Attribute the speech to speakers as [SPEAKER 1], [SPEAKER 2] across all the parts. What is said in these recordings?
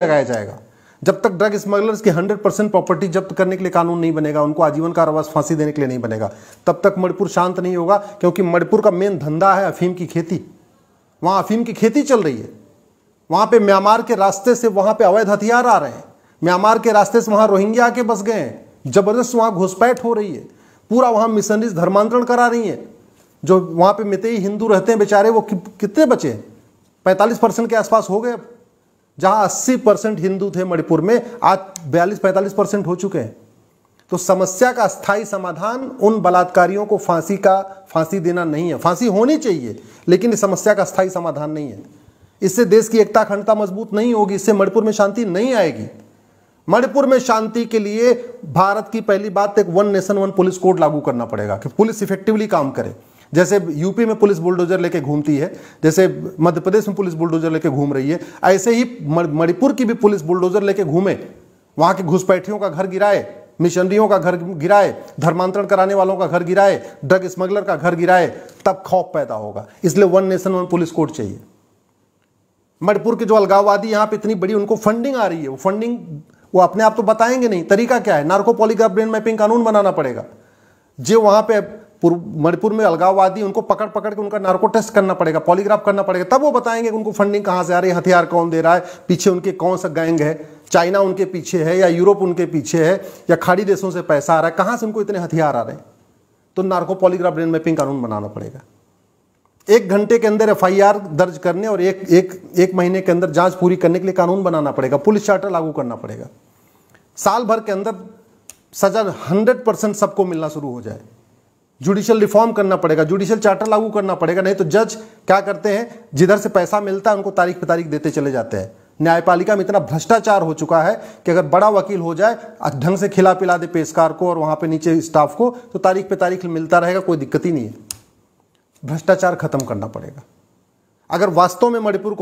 [SPEAKER 1] लगाया जाएगा। जब तक ड्रग स्मगलर्स की 100% प्रॉपर्टी जब्त करने के लिए कानून नहीं बनेगा, उनको आजीवन कारावास फांसी देने के लिए नहीं बनेगा, तब तक मणिपुर शांत नहीं होगा। क्योंकि मणिपुर का मेन धंधा है अफीम की खेती। वहां अफीम की खेती चल रही है। वहां पे म्यांमार के रास्ते से वहां पे अवैध हथियार आ रहे हैं। म्यांमार के रास्ते से वहां रोहिंग्या आके बस गए हैं। जबरदस्त वहां घुसपैठ हो रही है। पूरा वहां मिशनरीज धर्मांतरण करा रही है। जो वहां पे मितेई हिंदू रहते हैं बेचारे, वो कितने बचे? 45% के आसपास हो गए। जहां 80% हिंदू थे मणिपुर में, आज 42-45% हो चुके हैं। तो समस्या का स्थायी समाधान उन बलात्कारियों को फांसी देना नहीं है। फांसी होनी चाहिए, लेकिन इस समस्या का स्थायी समाधान नहीं है। इससे देश की एकता अखंडता मजबूत नहीं होगी। इससे मणिपुर में शांति नहीं आएगी। मणिपुर में शांति के लिए भारत की पहली बात, एक one nation one police code लागू करना पड़ेगा कि पुलिस इफेक्टिवली काम करे। जैसे यूपी में पुलिस बुलडोजर लेके घूमती है, जैसे मध्य प्रदेश में पुलिस बुलडोजर लेके घूम रही है, ऐसे ही मणिपुर की भी पुलिस बुलडोजर लेके घूमे। वहां के घुसपैठियों का घर गिराए, मिशनरियों का घर गिराए, धर्मांतरण कराने वालों का घर गिराए, ड्रग स्मगलर का घर गिराए, तब खौफ पैदा होगा। इसलिए one nation one police code चाहिए। मणिपुर के जो अलगाववादी यहाँ पे इतनी बड़ी उनको फंडिंग आ रही है, वो फंडिंग वो अपने आप तो बताएंगे नहीं। तरीका क्या है? नार्को पॉलीग्राफ ब्रेन मैपिंग कानून बनाना पड़ेगा। जो वहां पे मणिपुर में अलगाववादी, उनको पकड़ पकड़ के उनका नार्को टेस्ट करना पड़ेगा, पॉलीग्राफ करना पड़ेगा, तब वो बताएंगे कि उनको फंडिंग कहां से आ रही है, हथियार कौन दे रहा है, पीछे उनके कौन सा गैंग है, चाइना उनके पीछे है या यूरोप उनके पीछे है या खाड़ी देशों से पैसा आ रहा है, कहां से उनको इतने हथियार आ रहे हैं। तो नार्को पॉलीग्राफ ब्रेन मैपिंग कानून बनाना पड़ेगा। 1 घंटे के अंदर FIR दर्ज करने और एक महीने के अंदर जांच पूरी करने के लिए कानून बनाना पड़ेगा। पुलिस चार्टर लागू करना पड़ेगा। साल भर के अंदर सजा 100% सबको मिलना शुरू हो जाए। जुडिशियल रिफॉर्म करना पड़ेगा, जुडिशियल चार्टर लागू करना पड़ेगा। नहीं तो जज क्या करते हैं, जिधर से पैसा मिलता है उनको तारीख पे तारीख देते चले जाते हैं। न्यायपालिका में इतना भ्रष्टाचार हो चुका है कि अगर बड़ा वकील हो जाए, ढंग से खिला पिला दे पेशकार को और वहां पे नीचे स्टाफ को, तो तारीख पे तारीख मिलता रहेगा, कोई दिक्कत ही नहीं है। भ्रष्टाचार खत्म करना पड़ेगा। अगर वास्तव में मणिपुर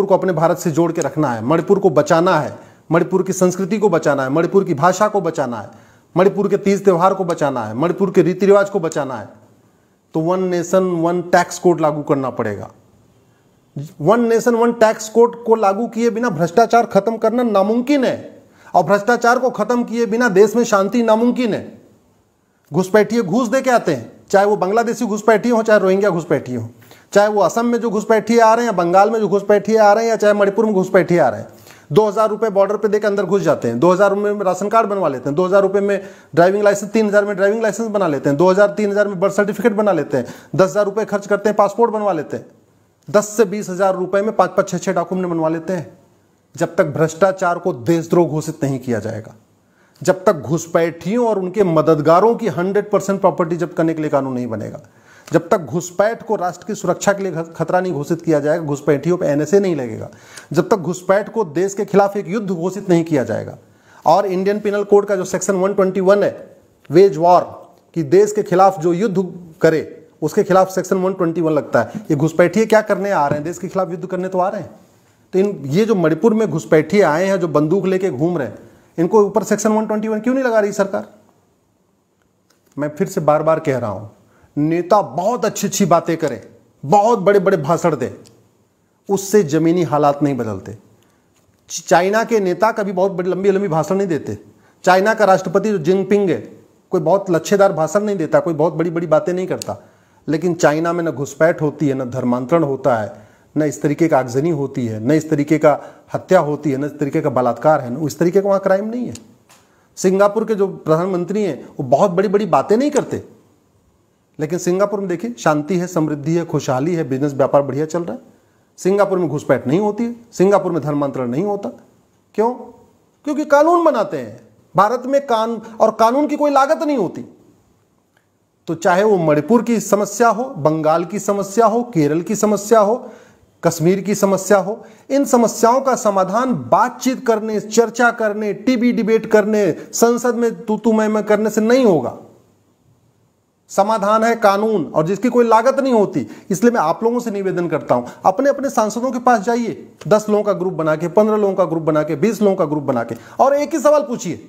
[SPEAKER 1] को अपने भारत से जोड़ के रखना है, मणिपुर को बचाना है, मणिपुर की संस्कृति को बचाना है, मणिपुर की भाषा को बचाना है, मणिपुर के तीज त्योहार को बचाना है, मणिपुर के रीति रिवाज को बचाना है, तो one nation one tax code लागू करना पड़ेगा। One nation one tax code को लागू किए बिना भ्रष्टाचार खत्म करना नामुमकिन है, और भ्रष्टाचार को खत्म किए बिना देश में शांति नामुमकिन है। घुसपैठिए घूस दे के आते हैं, चाहे वो बांग्लादेशी घुसपैठिए हो, चाहे रोहिंग्या घुसपैठिए हो, चाहे वो असम में जो घुसपैठिए आ रहे हैं या बंगाल में जो घुसपैठिए आ रहे हैं या चाहे मणिपुर में घुसपैठिए आ रहे हैं। 2000 रुपए बॉर्डर पे देकर अंदर घुस जाते हैं। 2000 रुपए में राशन कार्ड बनवा लेते हैं। 2000 रुपए में ड्राइविंग लाइसेंस, 3000 में ड्राइविंग लाइसेंस बना लेते हैं। 2000-3000 में बर्थ सर्टिफिकेट बना लेते हैं। 10,000 रुपए खर्च करते हैं, पासपोर्ट बनवा लेते हैं। 10 से 20,000 रुपए में 5-5, 6-6 डॉक्यूमेंट बनवा लेते हैं। जब तक भ्रष्टाचार को देशद्रोह घोषित नहीं किया जाएगा, जब तक घुसपैठियों और उनके मददगारों की 100% प्रॉपर्टी जब्त करने के लिए कानून नहीं बनेगा, जब तक घुसपैठ को राष्ट्र की सुरक्षा के लिए खतरा नहीं घोषित किया जाएगा, घुसपैठियों पे NSA नहीं लगेगा, जब तक घुसपैठ को देश के खिलाफ एक युद्ध घोषित नहीं किया जाएगा, और इंडियन पिनल कोड का जो सेक्शन 121 है, वेज वॉर, कि देश के खिलाफ जो युद्ध करे उसके खिलाफ सेक्शन 121 लगता है। ये घुसपैठिए क्या करने आ रहे हैं? देश के खिलाफ युद्ध करने तो आ रहे हैं। तो ये जो मणिपुर में घुसपैठिए आए हैं, जो बंदूक लेके घूम रहे हैं, इनको ऊपर सेक्शन 121 क्यों नहीं लगा रही सरकार? मैं फिर से बार बार कह रहा हूं, नेता बहुत अच्छी अच्छी बातें करें, बहुत बड़े बड़े भाषण दें, उससे जमीनी हालात नहीं बदलते। चाइना के नेता कभी बहुत बड़ी लंबी लंबी भाषण नहीं देते। चाइना का राष्ट्रपति जो जिनपिंग है, कोई बहुत लच्छेदार भाषण नहीं देता, कोई बहुत बड़ी बड़ी बातें नहीं करता, लेकिन चाइना में न घुसपैठ होती है, न धर्मांतरण होता है, न इस तरीके का आगजनी होती है, न इस तरीके का हत्या होती है, न इस तरीके का बलात्कार है, न इस तरीके का वहां क्राइम नहीं है। सिंगापुर के जो प्रधानमंत्री हैं वो बहुत बड़ी बड़ी बातें नहीं करते, लेकिन सिंगापुर में देखिए शांति है, समृद्धि है, खुशहाली है, बिजनेस व्यापार बढ़िया चल रहा है। सिंगापुर में घुसपैठ नहीं होती है, सिंगापुर में धर्मांतरण नहीं होता। क्यों? क्योंकि कानून बनाते हैं। भारत में कानून की कोई लागत नहीं होती। तो चाहे वो मणिपुर की समस्या हो, बंगाल की समस्या हो, केरल की समस्या हो, कश्मीर की समस्या हो, इन समस्याओं का समाधान बातचीत करने, चर्चा करने, टीवी डिबेट करने, संसद में तू मैं करने से नहीं होगा। समाधान है कानून, और जिसकी कोई लागत नहीं होती। इसलिए मैं आप लोगों से निवेदन करता हूं, अपने अपने सांसदों के पास जाइए, 10 लोगों का ग्रुप बना के, 15 लोगों का ग्रुप बना के, 20 लोगों का ग्रुप बना के, और एक ही सवाल पूछिए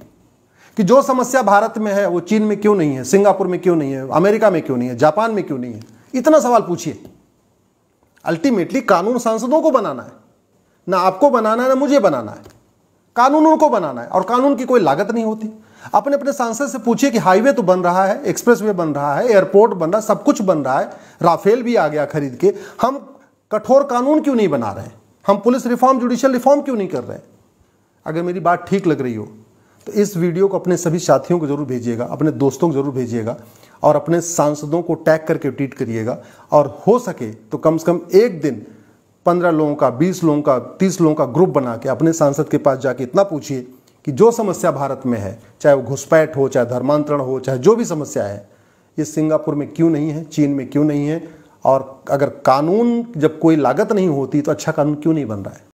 [SPEAKER 1] कि जो समस्या भारत में है वो चीन में क्यों नहीं है, सिंगापुर में क्यों नहीं है, अमेरिका में क्यों नहीं है, जापान में क्यों नहीं है। इतना सवाल पूछिए। अल्टीमेटली कानून सांसदों को बनाना है। ना आपको बनाना है ना मुझे बनाना है, कानून उनको बनाना है और कानून की कोई लागत नहीं होती। अपने अपने सांसद से पूछिए कि हाईवे तो बन रहा है, एक्सप्रेसवे बन रहा है, एयरपोर्ट बन रहा है, सब कुछ बन रहा है, राफेल भी आ गया खरीद के, हम कठोर कानून क्यों नहीं बना रहे हैं? हम पुलिस रिफॉर्म, जुडिशियल रिफॉर्म क्यों नहीं कर रहे हैं? अगर मेरी बात ठीक लग रही हो तो इस वीडियो को अपने सभी साथियों को जरूर भेजिएगा, अपने दोस्तों को जरूर भेजिएगा और अपने सांसदों को टैग करके ट्वीट करिएगा। और हो सके तो कम से कम एक दिन 15 लोगों का, 20 लोगों का, 30 लोगों का ग्रुप बना के अपने सांसद के पास जाके इतना पूछिए कि जो समस्या भारत में है, चाहे वो घुसपैठ हो, चाहे धर्मांतरण हो, चाहे जो भी समस्या है, ये सिंगापुर में क्यों नहीं है, चीन में क्यों नहीं है, और अगर कानून जब कोई लागत नहीं होती तो अच्छा कानून क्यों नहीं बन रहा है?